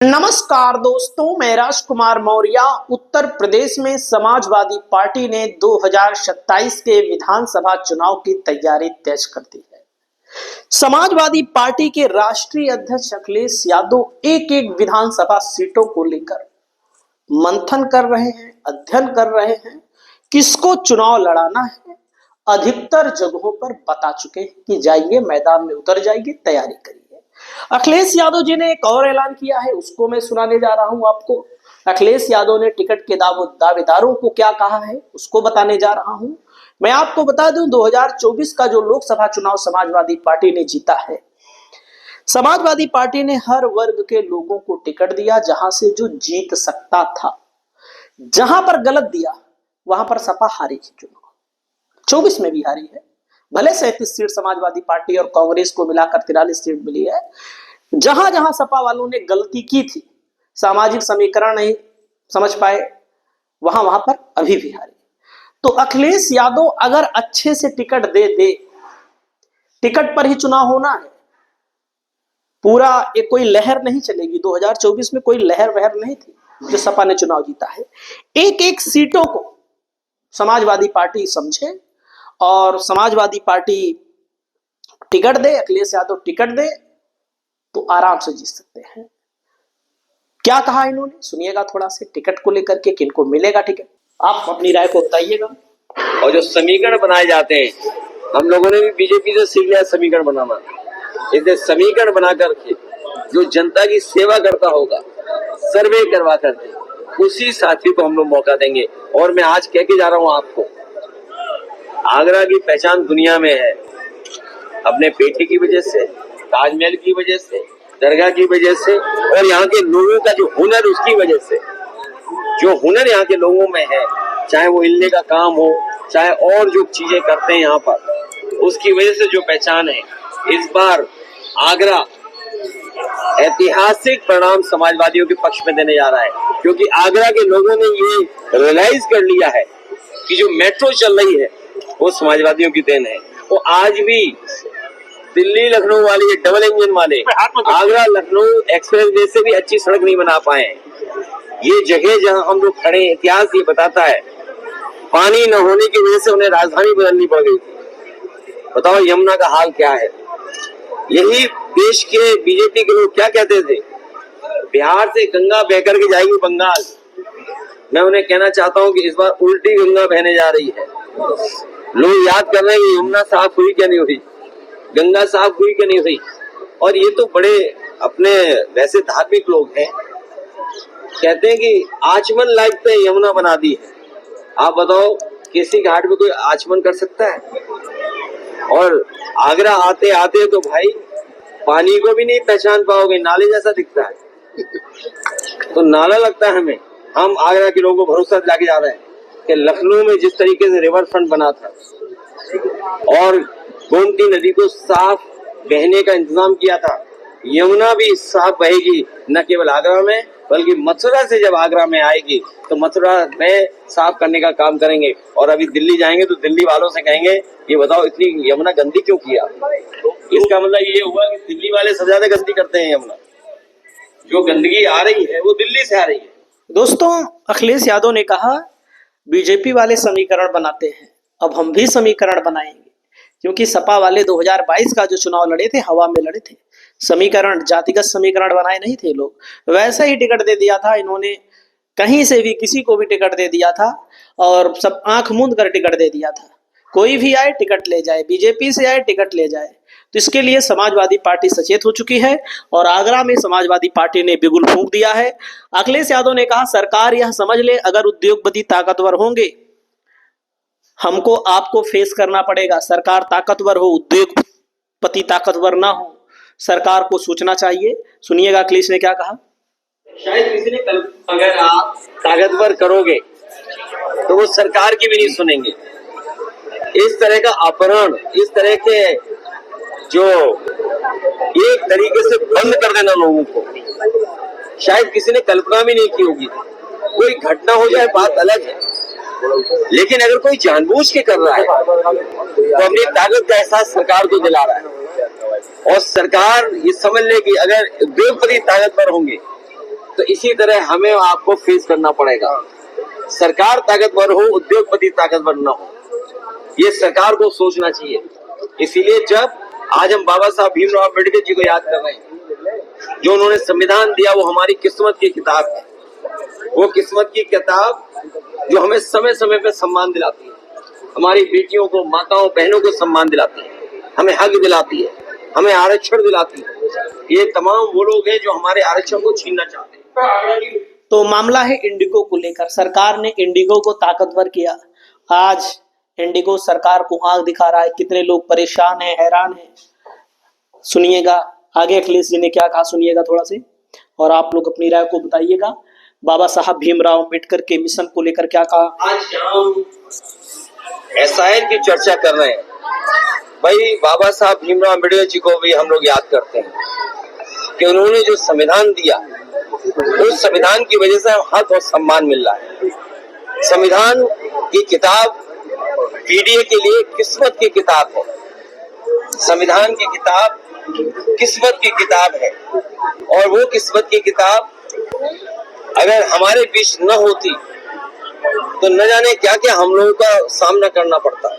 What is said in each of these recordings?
नमस्कार दोस्तों, मैं राजकुमार मौर्य। उत्तर प्रदेश में समाजवादी पार्टी ने 2027 के विधानसभा चुनाव की तैयारी तेज कर दी है। समाजवादी पार्टी के राष्ट्रीय अध्यक्ष अखिलेश यादव एक एक विधानसभा सीटों को लेकर मंथन कर रहे हैं, अध्ययन कर रहे हैं, किसको चुनाव लड़ाना है। अधिकतर जगहों पर बता चुके हैं कि जाइए, मैदान में उतर जाइए, तैयारी करिए। अखिलेश यादव जी ने एक और ऐलान किया है, उसको मैं सुनाने जा रहा हूं आपको। अखिलेश यादव ने टिकट के दावेदारों को क्या कहा है, उसको बताने जा रहा हूं। मैं आपको बता दूं, 2024 का जो लोकसभा चुनाव समाजवादी पार्टी ने जीता है, समाजवादी पार्टी ने हर वर्ग के लोगों को टिकट दिया, जहां से जो जीत सकता था। जहां पर गलत दिया वहां पर सपा हारी है। चुनाव 24 में भी हारी है। भले 37 सीट समाजवादी पार्टी और कांग्रेस को मिलाकर 43 सीट मिली है। जहां जहां सपा वालों ने गलती की थी, सामाजिक समीकरण नहीं समझ पाए, वहां वहां पर अभी भी हारे। तो अखिलेश यादव अगर अच्छे से टिकट दे, टिकट पर ही चुनाव होना है, पूरा एक कोई लहर नहीं चलेगी। 2024 में कोई लहर वहर नहीं थी जो सपा ने चुनाव जीता है। एक एक सीटों को समाजवादी पार्टी समझे और समाजवादी पार्टी टिकट दे, अखिलेश यादव टिकट दे तो आराम से जीत सकते हैं। क्या कहा इन्होंने, सुनिएगा थोड़ा से टिकट को लेकर के, किनको मिलेगा टिकट, आप अपनी राय को बताइएगा। और जो समीकरण बनाए जाते हैं, हम लोगों ने भी बीजेपी से सीख लिया समीकरण बनाना। इसलिए समीकरण बना करके जो जनता की सेवा करता होगा, सर्वे करवा करके उसी साथी को हम लोग मौका देंगे। और मैं आज कह के जा रहा हूँ आपको, आगरा की पहचान दुनिया में है अपने पेठे की वजह से, ताजमहल की वजह से, दरगाह की वजह से, और यहाँ के लोगों का जो हुनर, उसकी वजह से। जो हुनर यहाँ के लोगों में है, चाहे वो हिलने का काम हो, चाहे और जो चीजें करते हैं यहाँ पर, उसकी वजह से जो पहचान है। इस बार आगरा ऐतिहासिक परिणाम समाजवादियों के पक्ष में देने जा रहा है, क्योंकि आगरा के लोगों ने ये रियलाइज कर लिया है कि जो मेट्रो चल रही है वो समाजवादियों की देन है। वो आज भी दिल्ली लखनऊ वाले डबल इंजन वाले आगरा लखनऊ एक्सप्रेस वे से भी अच्छी सड़क नहीं बना पाए। ये जगह जहां हम लोग खड़े, इतिहास ये बताता है, पानी न होने की वजह से उन्हें राजधानी बदलनी पड़ गई थी। बताओ यमुना का हाल क्या है। यही देश के बीजेपी के लोग क्या कहते थे, बिहार से गंगा बह करके जाएगी बंगाल। मैं उन्हें कहना चाहता हूं कि इस बार उल्टी गंगा बहने जा रही है। लोग याद कर रहे हैं कि यमुना साफ हुई क्या नहीं हुई, गंगा साफ हुई क्या नहीं हुई। और ये तो बड़े अपने वैसे धार्मिक लोग हैं, कहते हैं कि आचमन लायक पे यमुना बना दी है। आप बताओ किसी घाट पे कोई आचमन कर सकता है? और आगरा आते आते तो भाई पानी को भी नहीं पहचान पाओगे, नाले जैसा दिखता है। तो नाला लगता है हमें। हम आगरा के लोगों को भरोसा दिला के जा रहे हैं कि लखनऊ में जिस तरीके से रिवर फ्रंट बना था और गोमती नदी को साफ बहने का इंतजाम किया था, यमुना भी साफ बहेगी, न केवल आगरा में बल्कि मथुरा से जब आगरा में आएगी तो मथुरा में साफ करने का काम करेंगे। और अभी दिल्ली जाएंगे तो दिल्ली वालों से कहेंगे, ये बताओ इतनी यमुना गंदी क्यों किया। इसका मतलब ये हुआ कि दिल्ली वाले सबसे ज्यादा गंदी करते हैं यमुना। जो गंदगी आ रही है वो दिल्ली से आ रही है। दोस्तों, अखिलेश यादव ने कहा बीजेपी वाले समीकरण बनाते हैं, अब हम भी समीकरण बनाएंगे। क्योंकि सपा वाले 2022 का जो चुनाव लड़े थे, हवा में लड़े थे, समीकरण, जातिगत समीकरण बनाए नहीं थे लोग। वैसे ही टिकट दे दिया था इन्होंने, कहीं से भी किसी को भी टिकट दे दिया था और सब आंख मूंद कर टिकट दे दिया था। कोई भी आए टिकट ले जाए, बीजेपी से आए टिकट ले जाए। तो इसके लिए समाजवादी पार्टी सचेत हो चुकी है और आगरा में समाजवादी पार्टी ने बिगुल फूंक दिया है। अखिलेश यादव ने कहा, सरकार यह समझ ले, अगर उद्योगपति ताकतवर होंगे, हमको आपको फेस करना पड़ेगा। सरकार ताकतवर हो, उद्योगपति ताकतवर ना हो, सरकार को सोचना चाहिए। सुनिएगा अखिलेश ने क्या कहा। शायद किसी ने कल, अगर आप ताकतवर करोगे तो वो सरकार की भी नहीं सुनेंगे। इस तरह का अपहरण, इस तरह के जो एक तरीके से बंद कर देना लोगों को, शायद किसी ने कल्पना भी नहीं की होगी। कोई घटना हो जाए बात अलग है, लेकिन अगर कोई जानबूझ के कर रहा है तो अपनी ताकत का एहसास सरकार को दिला रहा है। और सरकार ये समझ ले कि अगर उद्योगपति ताकतवर होंगे तो इसी तरह हमें आपको फेस करना पड़ेगा। सरकार ताकतवर हो, उद्योगपति ताकतवर न हो, ये सरकार को सोचना चाहिए। इसीलिए जब आज हम बाबा साहब भीमराव अम्बेडकर जी को याद कर रहे हैं, जो उन्होंने संविधान दिया, वो हमारी किस्मत की किताब है। वो किस्मत की किताब जो हमें समय समय पे सम्मान दिलाती है, हमारी बेटियों को, माताओं बहनों को सम्मान दिलाती है, हमें हक दिलाती है, हमें आरक्षण दिलाती है। ये तमाम वो लोग हैं जो हमारे आरक्षण को छीनना चाहते हैं। तो मामला है इंडिगो को लेकर। सरकार ने इंडिगो को ताकतवर किया। आज इंडिगो सरकार को आंख दिखा रहा है। कितने लोग परेशान हैं, हैरान हैं। सुनिएगा आगे अखिलेश जी ने क्या कहा, सुनिएगा थोड़ा से, और आप लोग अपनी राय को बताइएगा। बाबा साहब भीमराव अम्बेडकर के मिशन को लेकर क्या कहा। आज हम एसआईआर की चर्चा कर रहे हैं। भाई बाबा साहब भीमराव अम्बेडकर जी को भी हम लोग याद करते हैं कि उन्होंने जो संविधान दिया, उस संविधान की वजह से हम हक और सम्मान मिल रहा है। संविधान की किताब पीडीए के लिए किस्मत की किताब है। संविधान की किताब किस्मत की किताब है, और वो किस्मत की किताब अगर हमारे बीच न होती तो न जाने क्या क्या हम लोगों का सामना करना पड़ता।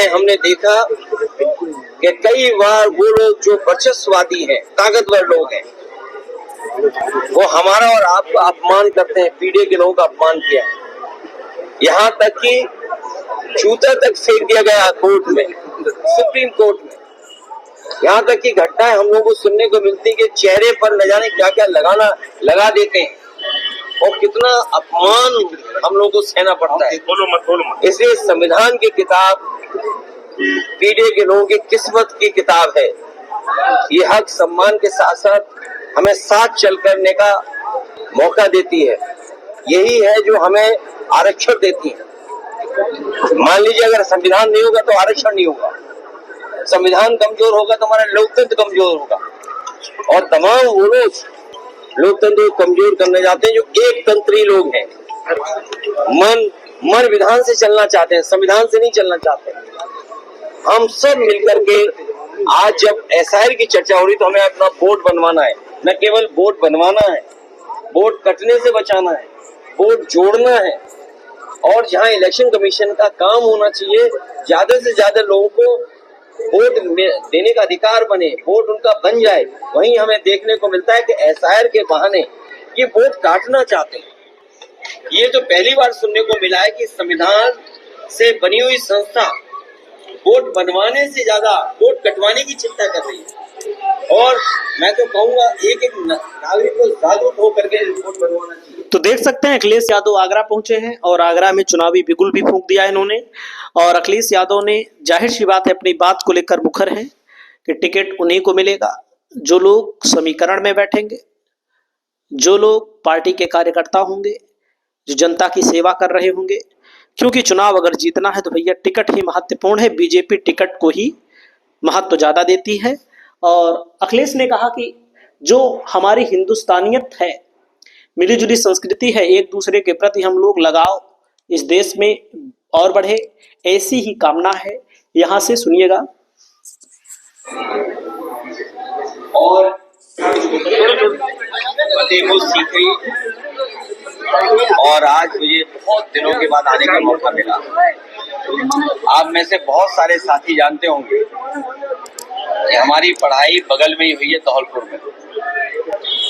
हमने देखा कि कई बार वो लोग जो वर्चस्ववादी हैं, ताकतवर लोग हैं, वो हमारा और आपका अपमान करते हैं। पीडीए के लोगों का अपमान किया है, यहाँ तक कि जूता तक फेंक दिया गया कोर्ट में, सुप्रीम कोर्ट में। यहाँ तक की घटनाएं हम लोगों को सुनने को मिलती कि चेहरे पर न जाने क्या क्या लगा देते हैं, और कितना अपमान हम लोगों को सहना पड़ता है। इसलिए संविधान की किताब पीडीए के लोगों की किस्मत की किताब है। ये हक सम्मान के साथ साथ हमें साथ चल करने का मौका देती है। यही है जो हमें आरक्षण देती है। मान लीजिए अगर संविधान नहीं होगा तो आरक्षण नहीं होगा, संविधान कमजोर होगा तो हमारा लोकतंत्र कमजोर होगा, और तमाम वो लोग लोकतंत्र को कमजोर करने जाते हैं जो एक तंत्री लोग हैं, मन विधान से चलना चाहते हैं, संविधान से नहीं चलना चाहते। हम सब मिलकर के आज जब एसआईआर की चर्चा हो रही तो हमें अपना वोट बनवाना है। न केवल वोट बनवाना है, वोट कटने से बचाना है, वोट जोड़ना है, और जहां इलेक्शन कमीशन का काम होना चाहिए, ज्यादा से ज्यादा लोगों को वोट देने का अधिकार बने, वोट उनका बन जाए। वहीं हमें देखने को मिलता है कि एसआईआर के बहाने ये वोट काटना चाहते हैं। ये तो पहली बार सुनने को मिला है कि संविधान से बनी हुई संस्था वोट बनवाने से ज्यादा वोट कटवाने की चिंता कर रही है। और मैं तो कहूंगा एक एक नागरिक को जागरूक होकर के वोट बनवाना चाहिए। तो देख सकते हैं अखिलेश यादव आगरा पहुंचे हैं, और आगरा में चुनावी बिगुल भी फूंक दिया इन्होंने। और अखिलेश यादव ने जाहिर सी बात है अपनी बात को लेकर मुखर हैं कि टिकट उन्हीं को मिलेगा जो लोग समीकरण में बैठेंगे, जो लोग पार्टी के कार्यकर्ता होंगे, जो जनता की सेवा कर रहे होंगे। क्योंकि चुनाव अगर जीतना है तो भैया टिकट ही महत्वपूर्ण है। बीजेपी टिकट को ही महत्व ज्यादा देती है। और अखिलेश ने कहा कि जो हमारी हिंदुस्तानियत है, मिलीजुली संस्कृति है, एक दूसरे के प्रति हम लोग लगाव इस देश में और बढ़े, ऐसी ही कामना है। यहां से सुनिएगा। और फतेह सीखी, और आज मुझे बहुत दिनों के बाद आने का मौका मिला। आप में से बहुत सारे साथी जानते होंगे कि हमारी पढ़ाई बगल में ही हुई है, धौलपुर में।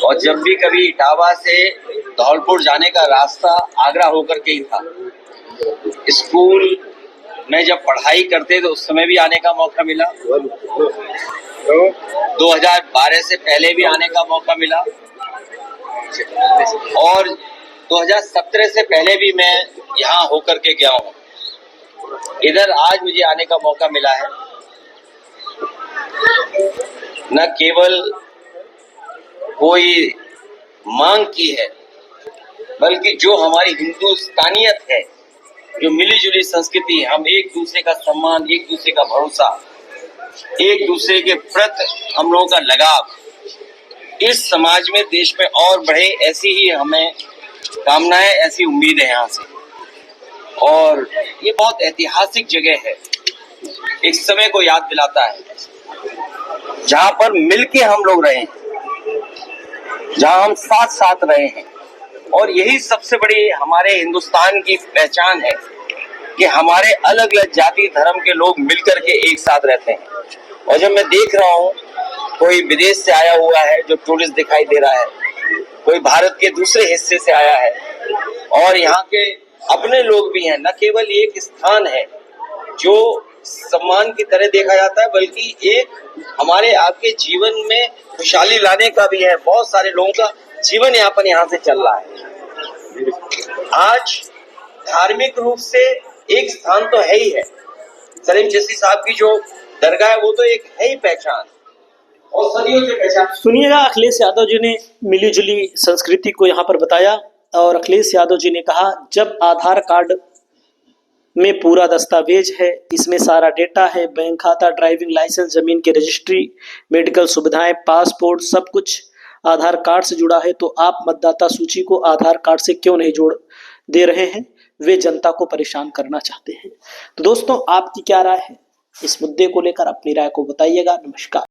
और जब भी कभी इटावा से धौलपुर जाने का रास्ता आगरा होकर के ही था। स्कूल में जब पढ़ाई करते तो उस समय भी आने का मौका मिला, 2012 से पहले भी आने का मौका मिला, और 2017 से पहले भी मैं यहाँ होकर के गया हूँ। इधर आज मुझे आने का मौका मिला है। न केवल कोई मांग की है, बल्कि जो हमारी हिंदुस्तानियत है, जो मिलीजुली संस्कृति है, हम एक दूसरे का सम्मान, एक दूसरे का भरोसा, एक दूसरे के प्रति हम लोगों का लगाव इस समाज में, देश में और बढ़े, ऐसी ही हमें कामनाएं, ऐसी उम्मीद है यहाँ से। और ये बहुत ऐतिहासिक जगह है, एक समय को याद दिलाता है जहाँ पर मिलके हम लोग रहे। जहां हम साथ साथ रहे हैं। और यही सबसे बड़ी हमारे हिंदुस्तान की पहचान है कि हमारे अलग अलग जाति धर्म के लोग मिलकर के एक साथ रहते हैं। और जब मैं देख रहा हूँ कोई विदेश से आया हुआ है जो टूरिस्ट दिखाई दे रहा है, कोई भारत के दूसरे हिस्से से आया है, और यहाँ के अपने लोग भी हैं, न केवल एक स्थान है जो सम्मान की तरह देखा जाता है, बल्कि एक हमारे आपके जीवन में खुशहाली लाने का भी है। बहुत सारे लोगों का जीवन यापन यहाँ से चल रहा है। आज धार्मिक रूप से एक स्थान तो है ही है, सलीम चिश्ती साहब की जो दरगाह है वो तो एक है ही पहचान, और सदियों से पहचान। सुनिएगा अखिलेश यादव जी ने मिलीजुली संस्कृति को यहाँ पर बताया। और अखिलेश यादव जी ने कहा, जब आधार कार्ड में पूरा दस्तावेज है, इसमें सारा डेटा है, बैंक खाता, ड्राइविंग लाइसेंस, जमीन की रजिस्ट्री, मेडिकल सुविधाएं, पासपोर्ट, सब कुछ आधार कार्ड से जुड़ा है, तो आप मतदाता सूची को आधार कार्ड से क्यों नहीं जोड़ दे रहे हैं? वे जनता को परेशान करना चाहते हैं। तो दोस्तों, आपकी क्या राय है इस मुद्दे को लेकर? अपनी राय को बताइएगा। नमस्कार।